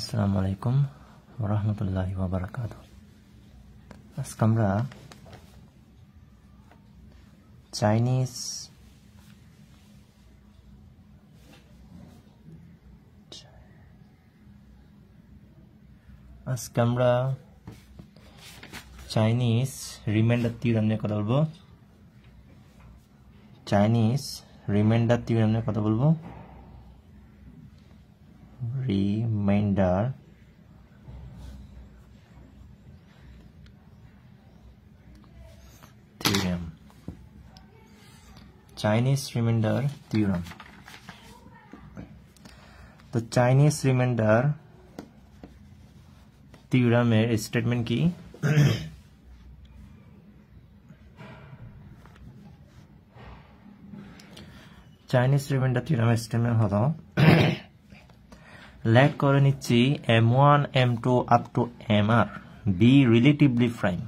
আসসালামু আলাইকুম ওয়া রাহমাতুল্লাহি ওয়া বারাকাতুহু। আজকে আমরা চাইনিজ রিমাইন্ডার থিওরেম নিয়ে কথা বলবো। চাইনিজ রিমাইন্ডার থিওরেম নিয়ে কথা বলবো। Reminder theorem. Chinese remainder theorem. तो Chinese remainder theorem এর স্টেটমেন্ট কি? Chinese remainder theorem এর স্টেটমেন্ট হলো লেট করে নিচ্ছি m1 m2 up to mr be relatively prime।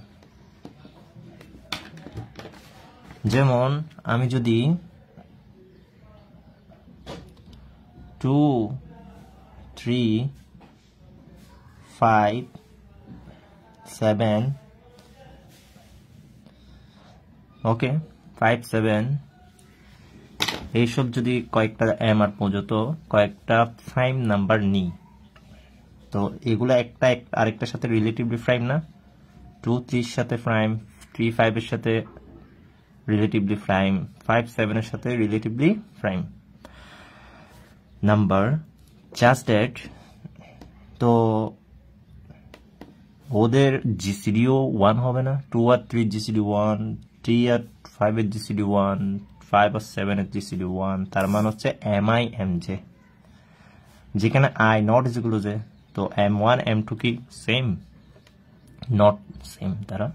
যেমন আমি যদি 2 3 5 7 ওকে 5 7 এইসব যদি কয়েকটা mr পর্যন্ত কয়েকটা প্রাইম নাম্বার নিই, তো এগুলা একটা আরেকটার সাথে রিলেটিভলি প্রাইম না? 2 3 এর সাথে প্রাইম, 3 5 এর সাথে রিলেটিভলি প্রাইম, 5 7 এর সাথে relatively prime number. Just that তো ওদের জিসিডিও 1 হবে না? 2 আর 3 জিসিডি 1, 3 আর 5 এর জিসিডি 1, 5 আর 7 এর জিসিডি 1, তার মানে হচ্ছে mi mj, যেখানে i not is equal to j। তো m1 m2 কি সেম? Not same. তারা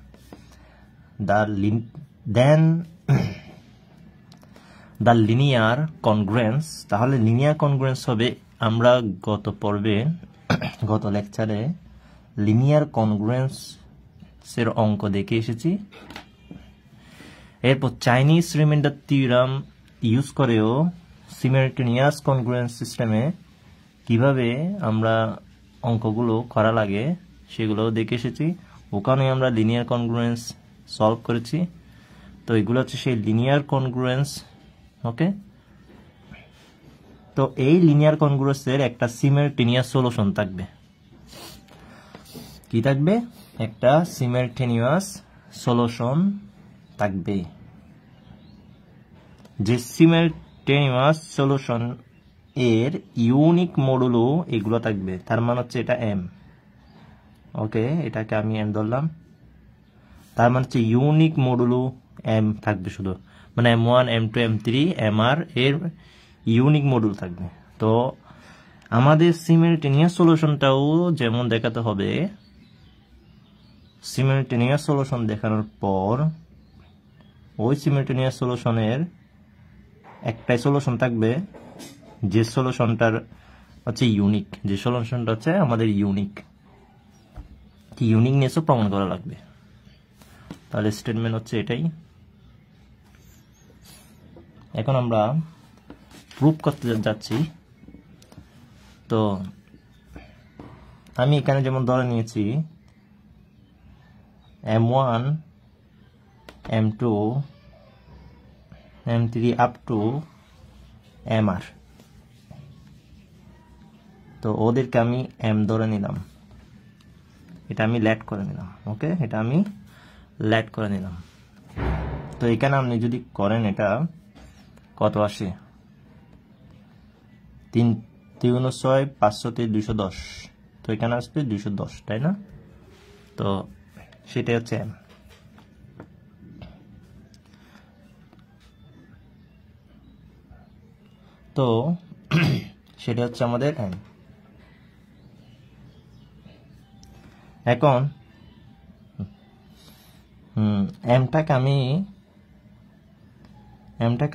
দ্য লিনিয়ার কনগ্রুয়েন্স, তাহলে লিনিয়ার কনগ্রুয়েন্স হবে, আমরা গত লেকচারে লিনিয়ার কনগ্রুয়েন্স এর অঙ্ক দেখে এসেছি। এরপর চাইনিজ রিমাইন্ডার থিওরেম ইউজ করেও সিমিলটেনিয়াস কনগ্রুয়েন্স সিস্টেমে কিভাবে আমরা অঙ্কগুলো করা লাগে সেগুলো দেখে এসেছি। ওখানে আমরা লিনিয়ার কনগ্রুয়েন্স সলভ করেছি। তো এগুলো হচ্ছে সেই লিনিয়ার কনগ্রুয়েন্স। ওকে, তো এই লিনিয়ার কনগ্রুয়েন্সের একটা সিমিলটেনিয়াস সলিউশন থাকবে। কি থাকবে? একটা সিমিলটেনিয়াস সলিউশন থাকবে। যে সিমিলটেনিয়াস সলিউশন এর ইউনিক মডুলো এগুলো থাকবে। তার মানে হচ্ছে এটা m। ওকে, এটাকে আমি m ধরলাম। তার মানে হচ্ছে ইউনিক মডুলো m থাকবে শুধু, মানে m1 m2 m3 mr এর ইউনিক মডুল থাকবে। তো আমাদের সিমিলটেনিয়াস সলিউশনটাও যেমন দেখাতে হবে, সিমিলটেনিয়াস সলিউশন দেখানোর পর ওই সিমিলটেনিয়াস সলিউশনের একটাই সলিউশন থাকবে যে সলিউশনটার হচ্ছে ইউনিক, যে সলিউশনটা হচ্ছে আমাদের ইউনিক। ইউনিকনেসও প্রমাণ করা লাগবে। তাহলে স্টেটমেন্ট হচ্ছে এটাই। এখন আমরা প্রুফ করতে যাচ্ছি। তো আমি এখানে যেমন ধরে নিয়েছি m1 m2 m3 up to mr। তো ওদেরকে আমি m ধরে নিলাম, এটা আমি লেট করে নিলাম। ওকে, এটা আমি লেট করে নিলাম। তো এখানে আপনি যদি করেন এটা কত আসে? 3 3 6 500 210। তো এখানে আসবে 210, তাই না? তো সেটাই হচ্ছে m। তো সেটা হচ্ছে আমাদের m। এখন mটাকে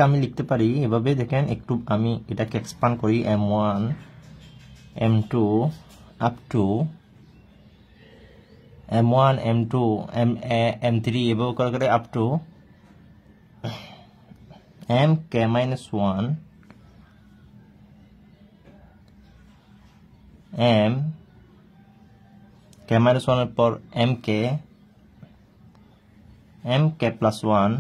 আমি লিখতে পারি এভাবে। দেখেন, একটু আমি এটাকে এক্সপান্ড করি, m1 m2 up to m1 m2 m3 এভাবে করে up to mk-1 m minus 1 এর পর mk plus 1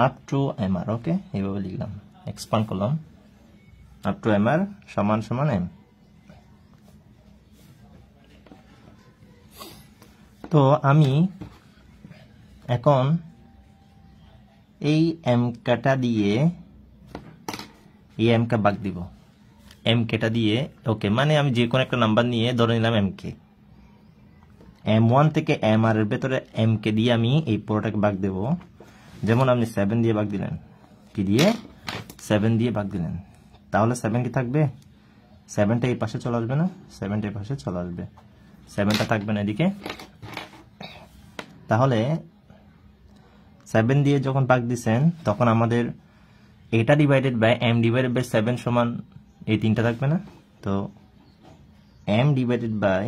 up to mr, ওকে, এইভাবে লিখলাম, এক্সপান্ড করলাম up to mr সমান সমান m। তো আমি এখন এই mkটা দিয়ে এই mk ভাগ দিব, mkটা দিয়ে, ওকে, মানে আমি যে কোনো একটা নাম্বার নিয়ে ধরে নিলাম mk, m1 থেকে mr এর ভেতরে mk দিয়ে আমি এই পুরোটাকে ভাগ দেব। যেমন আপনি 7 দিয়ে ভাগ দিলেন, কি দিয়ে? 7 দিয়ে ভাগ দিলেন, তাহলে 7 কি থাকবে? 7টা এই পাশে চলে আসবে না? 7টা এই পাশে চলে আসবে, 7টা থাকবে না এদিকে। তাহলে 7 দিয়ে যখন ভাগ দিচ্ছেন তখন আমাদের এটা divided by m divided by 7 সমান এই তিনটা থাকবে না? তো m divided by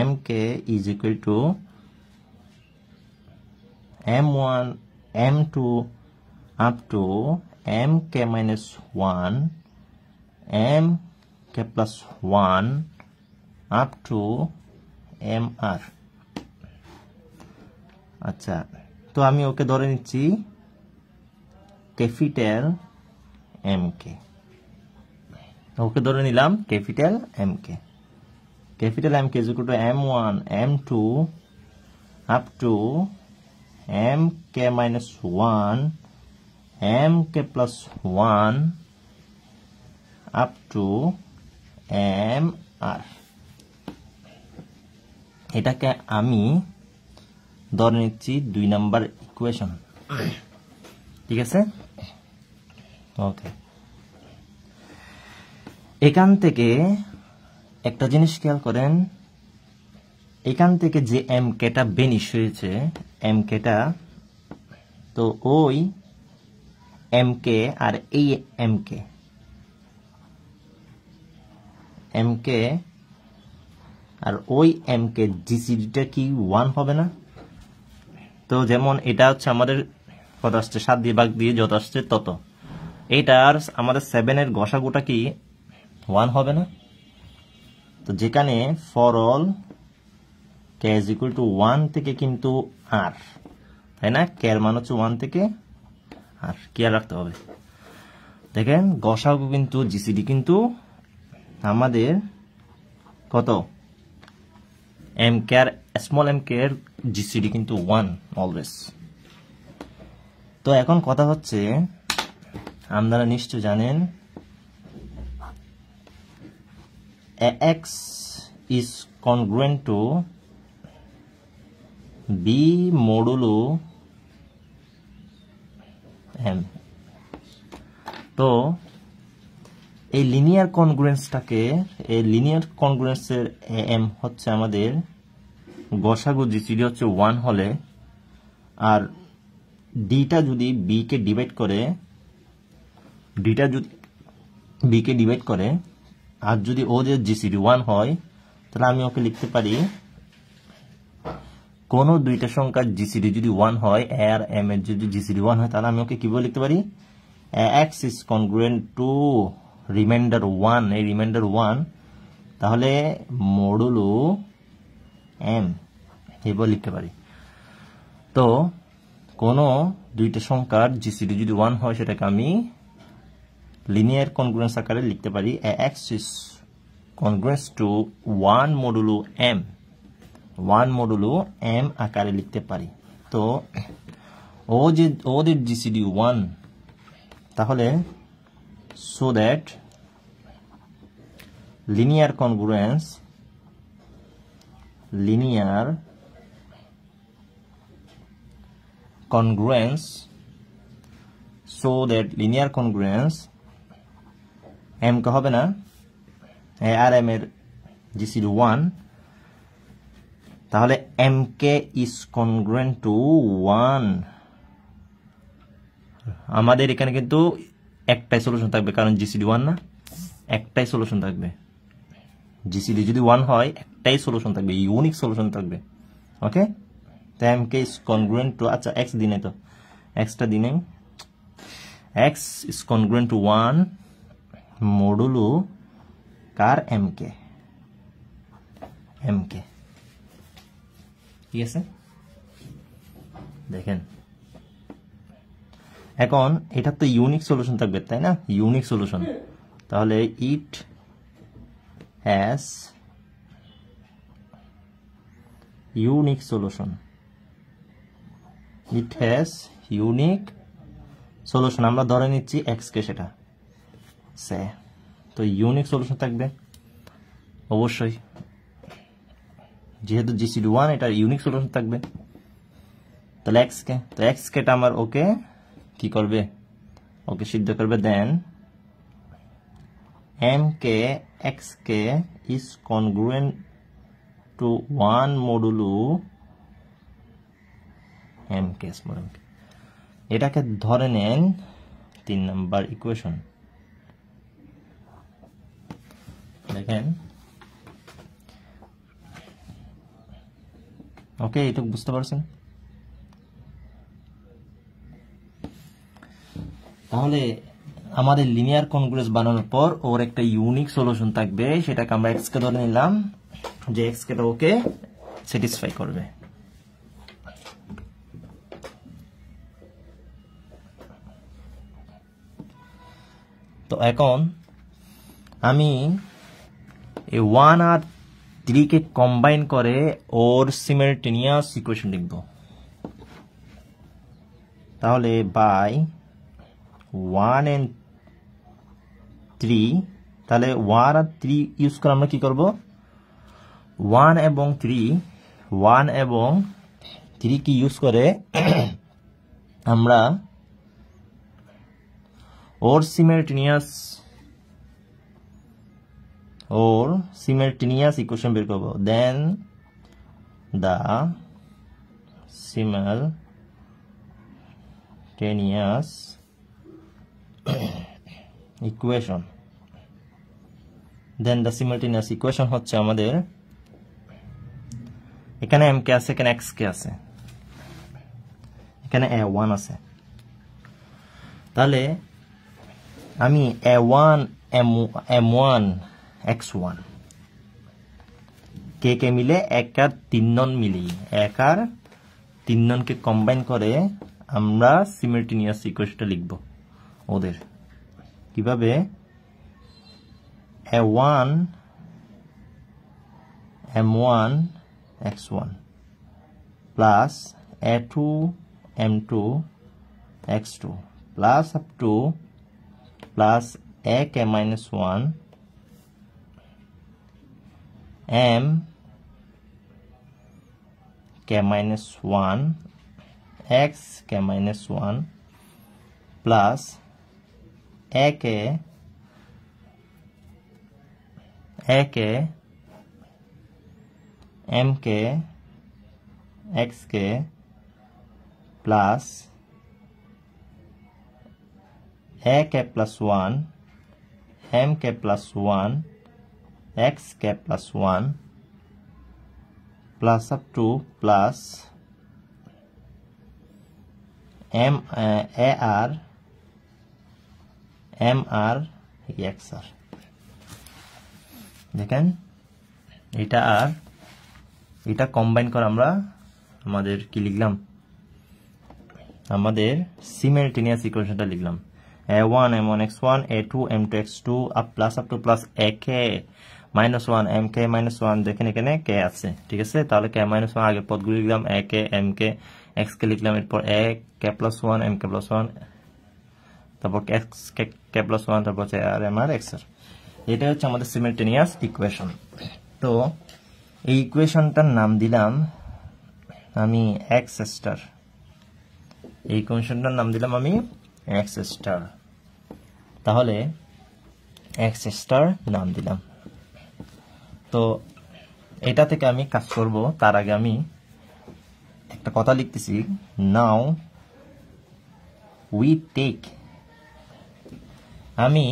mk is equal to m1 m2 up to mk minus 1 mk plus 1 up to mr। আচ্ছা, তো আমি ওকে ধরে নিচ্ছি ক্যাপিটাল mk, ওকে ধরে নিলাম capital mk। Capital M k is equal to M1, M2 up to MK minus 1, MK plus 1 up to MR। এটাকে আমি ধরে নিচ্ছি 2 নাম্বার ইকুয়েশন, ঠিক আছে? ওকে, এখান থেকে একটা জিনিস খেয়াল করেন, এখান থেকে যে mkটা বেনিশ হয়েছে, mkটা, তো ওই mk আর এই mk আর ওই mk জিসিডিটা কি 1 হবে না? তো যেমন এটা হচ্ছে আমাদের কত আসছে, 7 দিয়ে ভাগ দিয়ে যত আসছে তত, এইটার আমাদের 7 এর গসাগুটা কি 1 হবে না? তো যেখানে for all k is equal to 1 থেকে কিন্তু r, তাই না? k এর মান হচ্ছে 1 থেকে r, খেয়াল রাখতে হবে। দেখেন গসাগু কিন্তু জিসিডি কিন্তু আমাদের কত, mk আর স্মল mk এর জিসিডি কিন্তু 1 অলওয়েজ। তো এখন কথা হচ্ছে, আপনারা নিশ্চয় জানেন ax is congruent to b modulo m। তো এই লিনিয়ার কনগ্রুয়েন্সটাকে, এই লিনিয়ার কনগ্রুয়েন্সের m হচ্ছে আমাদের গসাগু জিসিডি হচ্ছে 1 হলে, আর ডিটা যদি বি কে ডিভাইড করে, ডিটা যদি বি কে ডিভাইড করে, আর যদি ও যে জিসিডি 1 হয়, তাহলে আমি ওকে লিখতে পারি কোন দুইটা সংখ্যার জিসিডি যদি 1 হয়, এ আর এম এর যদি জিসিডি 1 হয়, তাহলে আমি ওকে কিভাবে লিখতে পারি? x is congruent to reminder 1, এই রিমাইন্ডার 1, তাহলে মডুলো m এইভাবে লিখতে পারি। তো কোন দুইটা সংখ্যার জিসিডি যদি 1 হয়, সেটাকে আমি লিনিয়ার কনগ্রুয়েন্স আকারে লিখতে পারি x is congruent to 1 modulo m, 1 modulo m আকারে লিখতে পারি। তো ওদের জিসিডি 1, তাহলে so that linear congruence so that linear congruence m কে হবে না, আর m এর জিসিডি 1, তাহলে mk is congruent to 1। আমাদের এখানে কিন্তু একটাই সলিউশন থাকবে, কারণ জিসিডি 1 না, একটাই সলিউশন থাকবে। জিসিডি যদি 1 হয়, একটাই সলিউশন থাকবে, ইউনিক সলিউশন থাকবে। ওকে, তো mk is congruent to, আচ্ছা x দিনে, তো xটা দিনে, x is congruent to 1 modulo car mk, mk, ঠিক আছে? দেখেন এখন এটা তো ইউনিক সলিউশন থাকবে, তাই না? ইউনিক সলিউশন, তাহলে it has unique solution, it has unique solution. আমরা ধরে নিচ্ছি এক্স কে, সেটা সে, তো ইউনিক সলিউশন থাকবে অবশ্যই, যেহেতু GCD1 এটা ইউনিক সলিউশন থাকবে। তাহলে এক্স কে, তো এক্স কেটা আমার ওকে কি করবে, ওকে সিদ্ধ করবে। দেন mk xk is congruent to 1 modulo mk small mk, এটাকে ধরে নেন 3 নাম্বার ইকুয়েশন। দেখেন ওকে, এটা বুঝতে পারছেন? তাহলে আমাদের লিনিয়ার কনগ্রুয়েন্স বানানোর পর ওর একটা ইউনিক সলিউশন থাকবে, সেটাকে আমরা এক্স কে ধরে নিলাম যে এক্স কেটা ওকে স্যাটিসফাই করবে। তো এখন আমি এই 1 আর 3 কে কম্বাইন করে ওর সিমিলটেনিয়াস ইকুয়েশন লিখব। তাহলে বাই 1 and 3, তাহলে 1 আর 3 ইউজ করে আমরা কি করব, 1 এবং 3 কি ইউজ করে আমরা ওর সিমিলটেনিয়াস ইকুয়েশন বের করব। দেন দা সিমিলটেনিয়াস ইকুয়েশন, দেন দ্য সিমিলটেনিয়াস ইকুয়েশন হচ্ছে আমাদের এখানে m কে আছে, এখানে x কে আছে, এখানে a1 আছে। তাহলে আমি a1 m1 x1 কে মিলে 1 আর 3 নন মিলি 1 আর 3 নন কে কম্বাইন করে আমরা সিমিলটেনিয়াস ইকুয়েশনটা লিখব ওদের। কিভাবে, a1 m1 x1 plus a2 m2 x2 plus up to plus ak minus 1 m k minus 1 x k minus 1 plus ak mk xk plus ak plus 1 mk plus 1 xk plus 1 plus up to plus ar mr xr। দেখেন এটা আর এটা combine করে আমরা আমাদের কি লিখলাম, আমাদের সিমিলটেনিয়াস ইকুয়েশনটা লিখলাম। a1 m1 x1 a2 m2 x2 up to plus ak minus 1 mk minus 1, দেখেন এখানে k আছে, ঠিক আছে? তাহলে k minus 1 আগের পদগুলো লিখলাম, ak mk xk লিখলাম, এরপর ak plus 1 mk plus 1, তারপর k plus 1, তারপর আর mr xr। এটা হচ্ছে আমাদের সিমিলটেনিয়াস ইকুয়েশন। তো এই ইকুয়েশনটার নাম দিলাম আমি এক্স স্টার, এই ইকুয়েশনটার নাম দিলাম আমি এক্স স্টার। তাহলে এক্স স্টার নাম দিলাম। তো এটা থেকে আমি কাজ করব, তার আগে আমি একটা কথা লিখতেছি। নাও উই টেক, আমি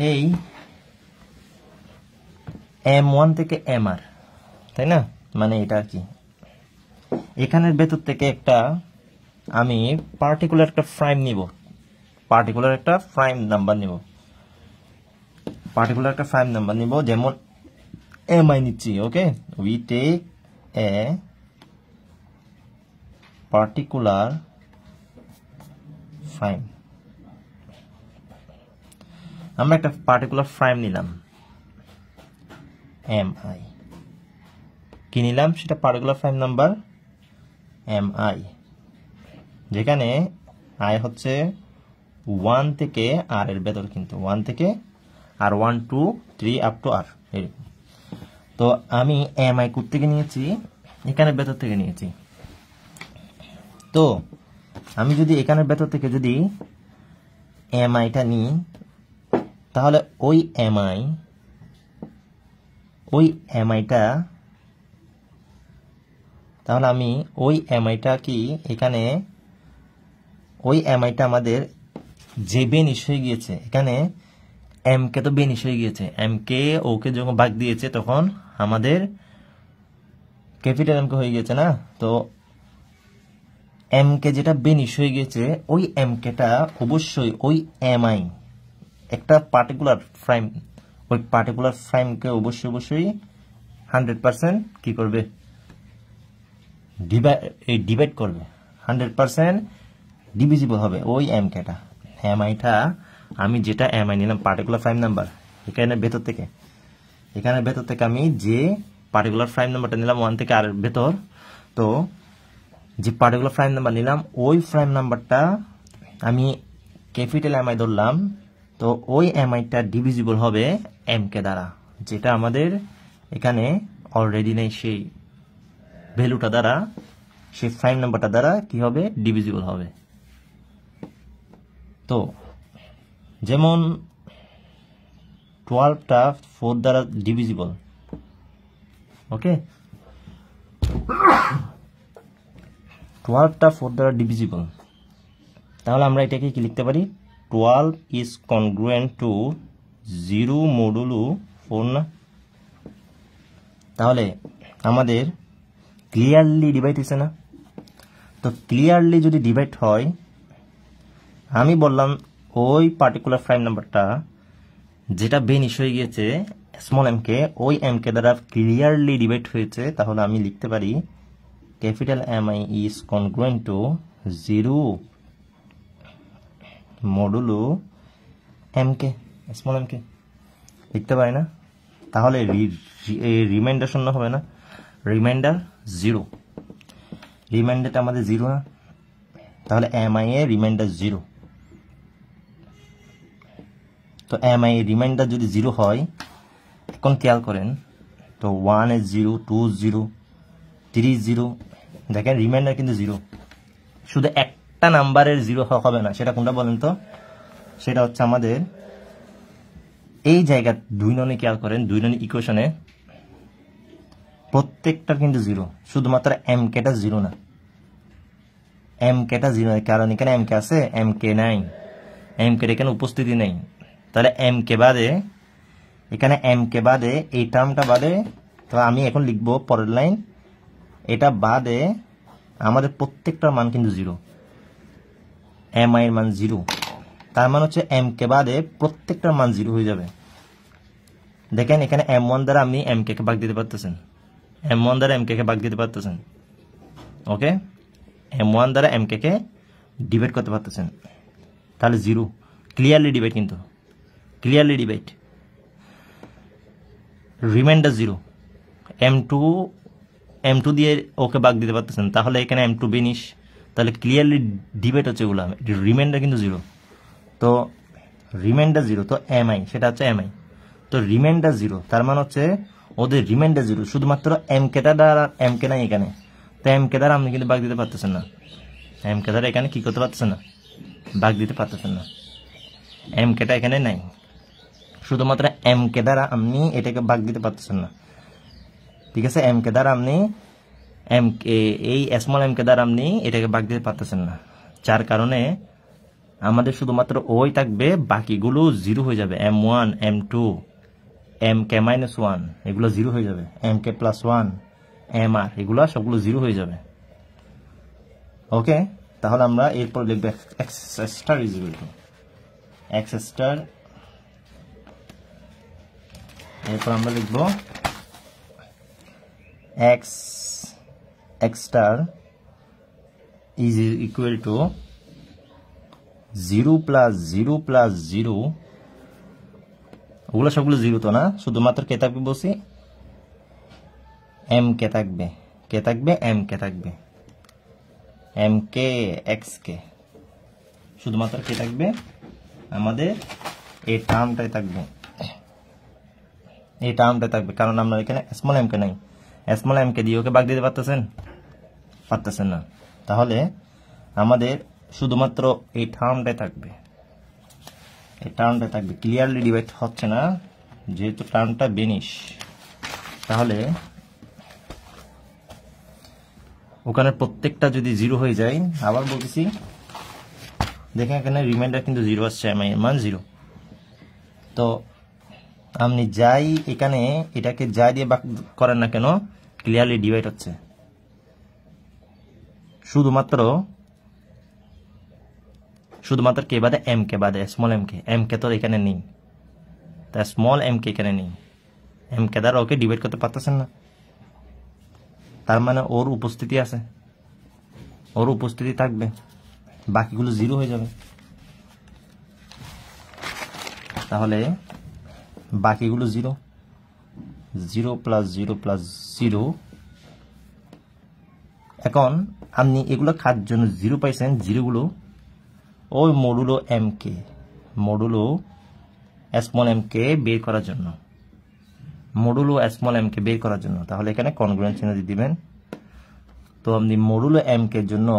এই m1 থেকে mr, তাই না? মানে এটা কি এখানের ভেতর থেকে একটা আমি পার্টিকুলার একটা প্রাইম নিব, পার্টিকুলার একটা প্রাইম নাম্বার নিব, যেমন mi নিচ্ছি ওকে we take a particular prime আমরা একটা পার্টিকুলার প্রাইম নিলাম mi কি নিলাম সেটা পার্টিকুলার প্রাইম নাম্বার mi যেখানে i হচ্ছে 1 থেকে r এর ভেতর কিন্তু 1 থেকে আর 1 2 3 আপ টু r এরকম তো আমি mi কোথা থেকে নিয়েছি এখানে ভেতর থেকে নিয়েছি তো আমি যদি এখানে ভেতর থেকে যদি mi টা নিই তাহলে ওই mi টা তাহলে আমি ওই mi টা কি এখানে ওই mi টা আমাদের যে বেনিশ হয়ে গিয়েছে এখানে m কে তো বেনিশ হয়ে গিয়েছে m কে ওকে যখন ভাগ দিয়েছে তখন আমাদের ক্যাপিটাল m কে হয়ে গিয়েছে না তো m কে যেটা বেনিশ হয়ে গিয়েছে ওই m কেটা অবশ্যই ওই mi একটা পার্টিকুলার প্রাইম ওই পার্টিকুলার প্রাইম কে অবশ্যই 100% কি করবে ডিভাইড করবে 100% ডিভিজিবল হবে ওই m কেটা mi টা আমি যেটা mi নিলাম পার্টিকুলার প্রাইম নাম্বার এখানে ভেতর থেকে আমি যে পার্টিকুলার প্রাইম নাম্বারটা নিলাম 1 থেকে r এর ভেতর তো যে পার্টিকুলার প্রাইম নাম্বার নিলাম ওই প্রাইম নাম্বারটা আমি ক্যাপিটাল mi ধরলাম তো ওই mi টা ডিভিজিবল হবে m কে দ্বারা যেটা আমাদের এখানে অলরেডি নেই সেই ভ্যালুটা দ্বারা সেই প্রাইম নাম্বারটা দ্বারা কি হবে ডিভিজিবল হবে তো যেমন 12 টা 4 দ্বারা ডিভিজিবল ওকে 12 টা 4 দ্বারা ডিভিজিবল তাহলে আমরা এটাকে কি লিখতে পারি 12 is congruent to 0 মডুলো 4 না তাহলে আমাদের ক্লিয়ারলি ডিভাইড হইছে না তো ক্লিয়ারলি যদি ডিভাইড হয় আমি বললাম ওই পার্টিকুলার প্রাইম নাম্বারটা যেটা বেনিশ হয়ে গিয়েছে স্মল m কে ওই m কে দ্বারা ক্লিয়ারলি ডিভাইড হয়েছে তাহলে আমি লিখতে পারি capital mi is congruent to 0 modulo m K small m কে লিখতে পারি না তাহলে রিমাইন্ডার শূন্য হবে না রিমাইন্ডার 0 রিমাইন্ডারটা আমাদের 0 না তাহলে mi এর রিমাইন্ডার 0 তো mi এর রিমাইন্ডার যদি 0 হয় এখন খেয়াল করেন তো 1 এর 0 2 0 3 0 দেখেন রিমাইন্ডার কিন্তু 0 শুধু একটা নাম্বারের 0 হবে না সেটা কোনটা বলেন তো সেটা হচ্ছে আমাদের এই জায়গা 2 ননে খেয়াল করেন 2 ননে ইকুয়েশনে প্রত্যেকটা কিন্তু 0 শুধুমাত্র m কেটা 0 না m কেটা 0 কারণ এখানে m কে আছে m কে নাই m কে এখানে উপস্থিতি নাই তাহলে m কে বাদে এখানে m কে বাদে এই টার্মটা বাদে তো আমি এখন লিখব পরের লাইন এটা বাদে আমাদের প্রত্যেকটার মান কিন্তু 0 mi এর মান 0 তার মানে হচ্ছে m কে বাদে প্রত্যেকটার মান 0 হয়ে যাবে দেখেন এখানে m1 দ্বারা আপনি m কে ভাগ দিতে পারতেছেন m1 দ্বারা m কে ভাগ দিতে পারতেছেন ওকে m1 দ্বারা m কে ডিভাইড করতে পারতেছেন তাহলে 0 ক্লিয়ারলি ডিভাইড কিন্তু ক্লিয়ারলি ডিভাইড রিমাইন্ডার 0 m2 দিয়ে ওকে ভাগ দিতে পারতেছেন তাহলে এখানে m2 বেনিশ তাহলে ক্লিয়ারলি ডিভাইড হচ্ছে এগুলো রিমাইন্ডার কিন্তু 0 তো রিমাইন্ডার 0 তো mi সেটা হচ্ছে mi তো রিমাইন্ডার 0 তার মানে হচ্ছে ওদের রিমাইন্ডার 0 শুধুমাত্র m কেটা দ্বারা m কে নাই এখানে তো m কে দ্বারা আপনি কিন্তু ভাগ দিতে পারতেছেন না m কে দ্বারা এখানে কি করতে পারতেছেন না ভাগ দিতে পারতেছেন না m কেটা এখানে নাই শুধুমাত্র m কে দ্বারা আপনি এটাকে ভাগ দিতে পারতেছেন না ঠিক আছে m কে দ্বারা আপনি m কে এই স্মল m কে দ্বারা আপনি এটাকে ভাগ দিতে পারতেছেন না যার কারণে আমাদের শুধুমাত্র ওই থাকবে বাকিগুলো 0 হয়ে যাবে m1 m2 mk-1 এগুলো 0 হয়ে যাবে mk+1 mr এগুলো সবগুলো 0 হয়ে যাবে ওকে তাহলে আমরা এরপর লিখব x star is equal to x star এরপর আমরা লিখব x star is equal to 0 plus 0 plus 0, ওগুলো সবগুলো 0 তো না, শুধুমাত্র কে থাকবে বলছি, m কে থাকবে, কে থাকবে, m কে থাকবে, m কে x কে, শুধুমাত্র কে থাকবে, আমাদের এই টার্মটাই থাকবে, এই টার্মটাই থাকবে, কারণ আমরা এখানে স্মল m কে নাই, স্মল m কে দিয়ে ওকে ভাগ দিতে পারতেছেন না, তাহলে আমাদের শুধুমাত্র এই টার্মটাই থাকবে, এই টার্মটা থাকবে, ক্লিয়ারলি ডিভাইড হচ্ছে না যেহেতু টার্মটা বেনিশ, তাহলে ওখানে প্রত্যেকটা যদি 0 হয়ে যায়, আবার বলতেছি দেখেন এখানে রিমাইন্ডার কিন্তু 0 আসছে, এর মান 0, তো আপনি যাই এখানে এটাকে যা দিয়ে ভাগ করেন না কেন ক্লিয়ারলি ডিভাইড হচ্ছে, শুধুমাত্র কে বাদে, m কে বাদে, স্মল m কে তো এখানে নেই, তা স্মল m কে এখানে নেই, m কে দ্বারা ওকে ডিভাইড করতে পারতেছেন না, তার মানে ওর উপস্থিতি আছে, ওর উপস্থিতি থাকবে, বাকিগুলো 0 হয়ে যাবে, তাহলে বাকিগুলো 0, 0 প্লাস 0 প্লাস 0, এখন আপনি এগুলো কার জন্য 0 পাইছেন, 0 গুলো ওই মডুলো m কে, মডুলো স্মল m কে বের করার জন্য, মডুলো স্মল m কে বের করার জন্য, তাহলে এখানে কনগ্রুয়েন্ট চিহ্ন দিয়ে দিবেন, তো আপনি মডুলো m কে জন্য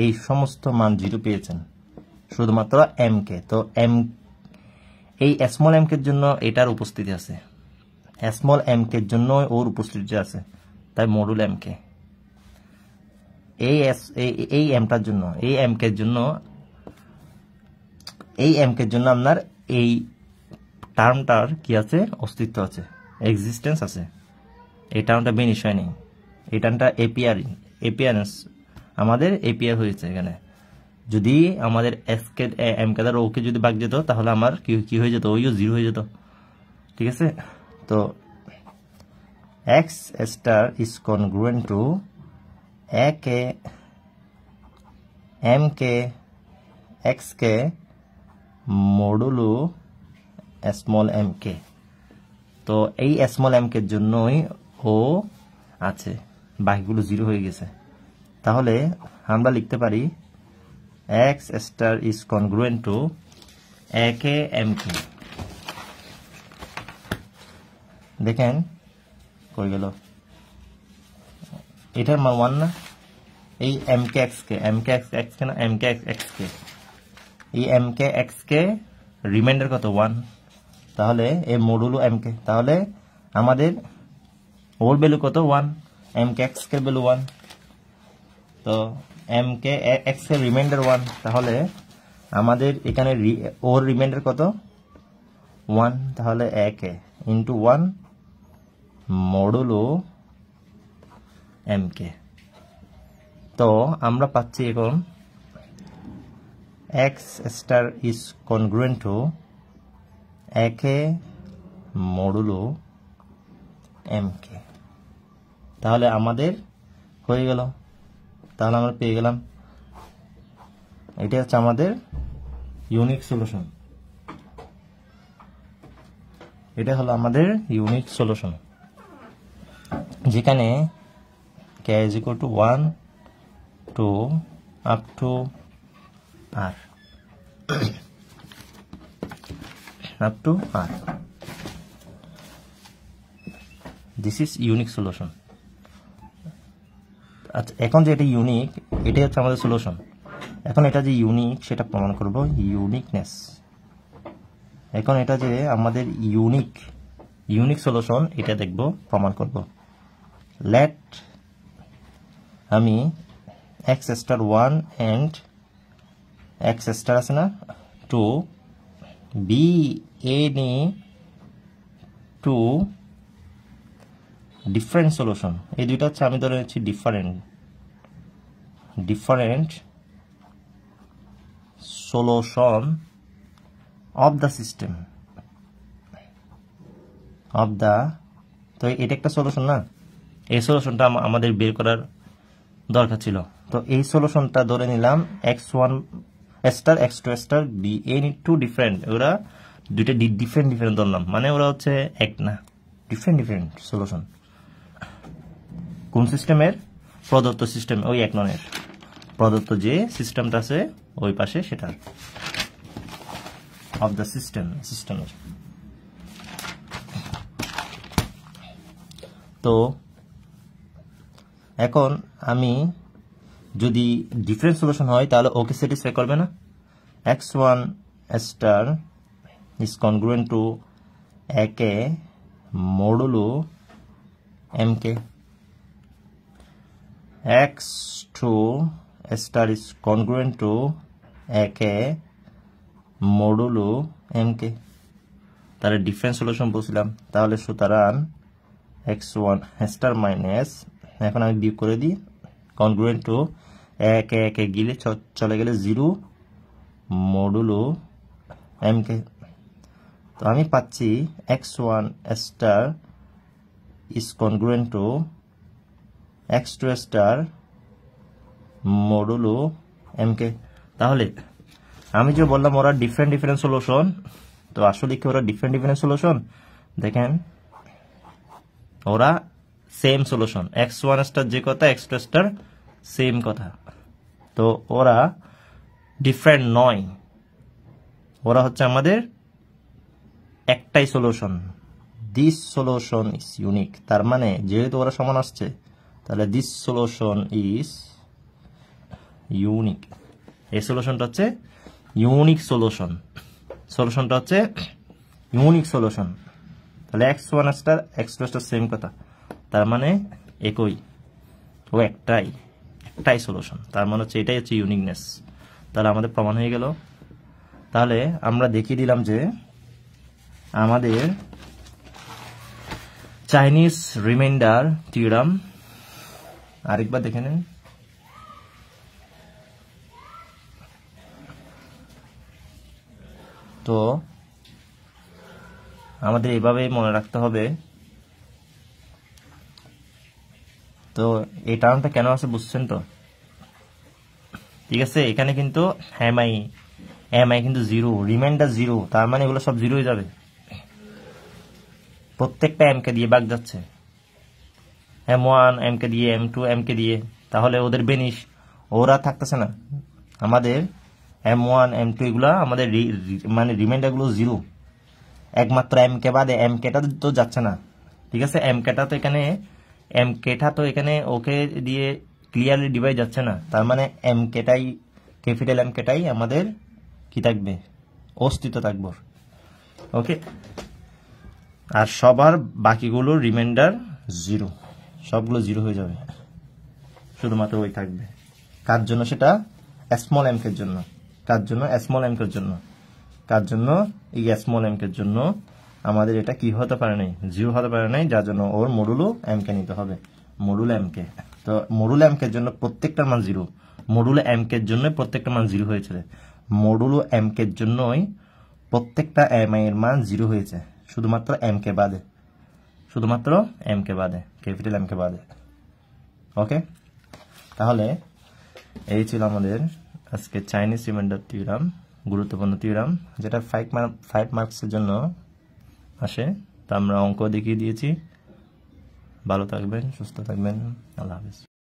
এই সমস্ত মান 0 পেয়েছেন, শুধুমাত্র m কে, তো m এই স্মল m কে জন্য এটার উপস্থিতি আছে, স্মল m কে জন্য ওর উপস্থিতি আছে, তাই মডুলো m কে, এই mটার জন্য, এই m কে জন্য, এই m কে জন্য আপনার এই টার্মটার কি আছে, অস্তিত্ব আছে, এক্সিস্টেন্স আছে, এই টার্মটা বেনিশ হয়নি, এই টার্মটা এপিয়ারেন্স আমাদের এপিয়ার হয়েছে এখানে, যদি আমাদের m কে দ্বারা ওকে যদি ভাগ যেত তাহলে আমার কি হয়ে যেত, ওইও 0 হয়ে যেত, ঠিক আছে, তো x star is congruent to a K, m K, x K modulo small m কে, তো এই স্মল m কে জন্যই ও আছে, বাকিগুলো 0 হয়ে গেছে, তাহলে আমরা লিখতে পারি x star is congruent to a K m কে, দেখেন কই গেল, এটার মান 1 না, এই m কে x কে, m কে x কে না, m কে x কে, এই m কে x কে রিমাইন্ডার কত 1, তাহলে এই মডুলো m কে, তাহলে আমাদের ওর ভ্যালু কত 1, m কে x কে ভ্যালু 1, তো m কে x এর রিমাইন্ডার 1, তাহলে আমাদের এখানে ওর রিমাইন্ডার কত 1, তাহলে a K into 1 modulo m কে, তো আমরা পাচ্ছি এখন x star is congruent to a K modulo m কে, তাহলে আমাদের হয়ে গেল, তাহলে আমরা পেয়ে গেলাম, এটা হচ্ছে আমাদের ইউনিক সলিউশন, এটা হলো আমাদের ইউনিক সলিউশন, যেখানে k is equal to 1 to up to r, up to r, this is unique solution, আচ্ছা এখন যে এটা ইউনিক, এটাই হচ্ছে আমাদের সলিউশন, এখন এটা যে ইউনিক সেটা প্রমাণ করব, ইউনিকনেস, এখন এটা যে আমাদের ইউনিক সলিউশন এটা দেখব, প্রমাণ করব, লেট আমি x star 1 and x star আছে না 2 be any two different solution, এই দুইটা হচ্ছে আমি ধরে নিচ্ছি different solution of the system of the, তো এটা একটা সলিউশন না, এই সলিউশনটা আমাদের বের করার দরকার ছিল। তো এই সলিউশনটা ধরে নিলাম x1 star x2 star be and two different, ওরা দুইটা ডিফারেন্ট ডিফারেন্ট ধরলাম, মানে ওরা হচ্ছে এক না, ডিফারেন্ট ডিফারেন্ট সলিউশন। কোন সিস্টেমের? প্রদত্ত সিস্টেম, ওই এক ননের প্রদত্ত যে সিস্টেমটা আছে ওই পাশে সেটার অফ দ্য সিস্টেমের। তো এখন আমি যদি ডিফারেন্ট সলিউশন হয় তাহলে ওকে স্যাটিসফাই করবে না। x1 star is congruent to AK modulo MK, x2 star is congruent to AK modulo MK, তাহলে ডিফারেন্ট সলিউশন বলছিলাম। তাহলে সুতরাং x1 স্টার মাইনাস, এখন আমি বিয়োগ করে দিই, কনগ্রুয়েন্ট টু একে একে গিলে চলে গেলে 0 মডুলো MK। তো আমি পাচ্ছি x1 star is congruent to x2 star modulo MK। তাহলে আমি যে বললাম ওরা ডিফারেন্ট ডিফারেন্ট সলিউশন, তো আসলে কি ওরা ডিফারেন্ট ডিফারেন্ট সলিউশন? দেখেন ওরা সেম সলিউশন, x1 স্টার যে কথা x2 স্টার সেম কথা, তো ওরা ডিফারেন্ট নয়, ওরা হচ্ছে আমাদের একটাই solution. This solution is unique, তার মানে যেহেতু ওরা সমান আসছে তাহলে দিস সলিউশন ইজ ইউনিক। এই সলিউশনটা হচ্ছে ইউনিক সলিউশন, সলিউশনটা হচ্ছে ইউনিক সলিউশন। তাহলে x1 star x2 star same কথা, তার মানে একই, ও একটাই সলিউশন, তার মানে হচ্ছে এটাই হচ্ছে ইউনিকনেস। তাহলে আমাদের প্রমাণ হয়ে গেল। তাহলে আমরা দেখিয়ে দিলাম যে আমাদের চাইনিজ রিমাইন্ডার থিওরাম, আরেকবার দেখে নেন। তো আমাদের এভাবেই মনে রাখতে হবে। তো এই টার্মটা কেন আছে বুঝছেন তো? ঠিক আছে, এখানে কিন্তু এমআই কিন্তু 0, রিমাইন্ডার 0, তার মানে এগুলো সব 0 হয়ে যাবে, প্রত্যেকটা এমকে দিয়ে ভাগ যাচ্ছে, M1 এমকে দিয়ে, M2 এমকে দিয়ে, তাহলে ওদের বেনিশ ওরা থাকতেছে না, আমাদের M1 M2 এগুলা আমাদের মানে রিমাইন্ডার গুলো 0, একমাত্র এমকে বাদে এমকেটা তো যাচ্ছে না। ঠিক আছে, এমকেটা তো এখানে ওকে দিয়ে ক্লিয়ারলি ডিভাইড যাচ্ছে না, তার মানে এমকেটাই, ক্যাপিটাল এমকেটাই আমাদের কি থাকবে, অস্তিত্ব থাকবে। ওকে, আর সবার বাকিগুলোর রিমাইন্ডার 0, সবগুলো 0 হয়ে যাবে, শুধুমাত্র ওই থাকবে। কার জন্য? সেটা স্মল এমকের জন্য। কার জন্য? স্মল এমকের জন্য। কার জন্য? এই স্মল এমকের জন্য আমাদের এটা কি হতে পারে নাই, 0 হতে পারে নাই, যার জন্য ওর মডুলো এমকে নিতে হবে, মডুলো এমকে। তো মডুলো এমকের জন্য প্রত্যেকটার মান 0, মডুলো এমকের জন্য প্রত্যেকটা মান 0 হয়েছে, মডুলো এমকের জন্যই প্রত্যেকটা এমআই এর মান 0 হয়েছে, শুধুমাত্র এমকে বাদে, শুধুমাত্র এমকে বাদে, ক্যাপিটাল এমকে বাদে। ওকে, তাহলে এই ছিল আমাদের আজকে চাইনিজ রিমাইন্ডার থিওরাম, গুরুত্বপূর্ণ থিওরাম, যেটা 5 মার্কসের জন্য আসে। তো আমরা অঙ্ক দেখিয়ে দিয়েছি। ভালো থাকবেন, সুস্থ থাকবেন, আল্লাহ হাফেজ।